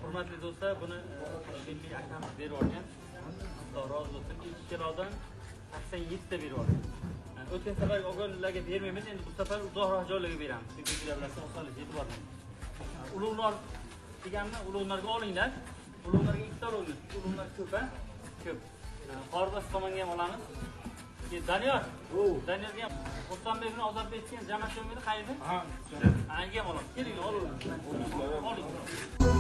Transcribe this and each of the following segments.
Hurmatli do'stlar, buni Toshkentlik akamiz berib olgan. Xudo rozi bo'lsin. 2 kilodan 87 ta berib olgan. O'tgan safar o'g'illarga bermaymiz, endi bu safar uzoqroq joylarga beramiz. Chunki sizlar bilasizlar, osonlik yetib bormaydi. Ulug'lar deganmi, ulug'larga olinglar. Ulug'larga iftor o'ylaymiz. Ulug'lar ko'p, ko'p. Qorboz tomonga ham olamiz. Daniyor. Daniyorga ham O'stonbekni Ozodbekni Jamacho'mini qayerda? Anga ham olamiz. Keling, oling.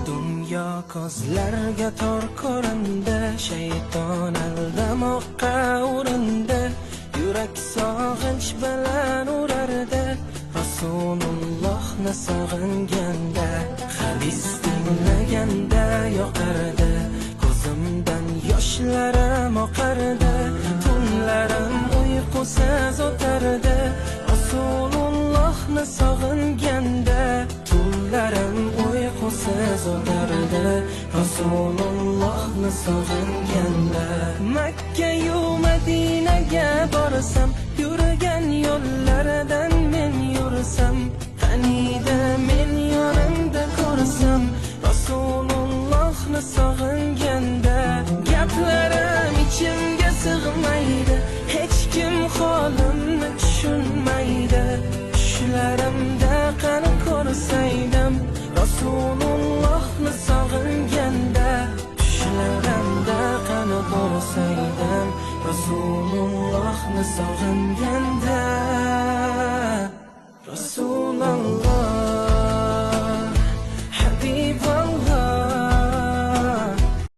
Dunyo ko'zlarga tor ko'rindi, shayton aldamoqqa urindi, yurak sog'inch bilan urardi, Rasulullohni sog'inganda, hadis tinglaganda yoqardi, ko'zimdan yoshlarim oqardi, tunlarim uyqusiz o'tardi, Rasulullohni sog'inganda, tunlarim uyqusiz o'tardi, Rasulullohni sog'inganda. Makka-yu Madinaga borsam, yurgan yo'llaridan men yursam, qaniydi men yonimda ko'rsam, Rasulullohni sog'inganda. Gaplarim ichimga sig'maydi, hech kim holimni tushunmaydi, tushlarimda qani ko'rsaydim, Rasulullohni sog'inganda, tushlarimda qani ko'rsaydim, Rasulullohni sog'inganda, Rasululloh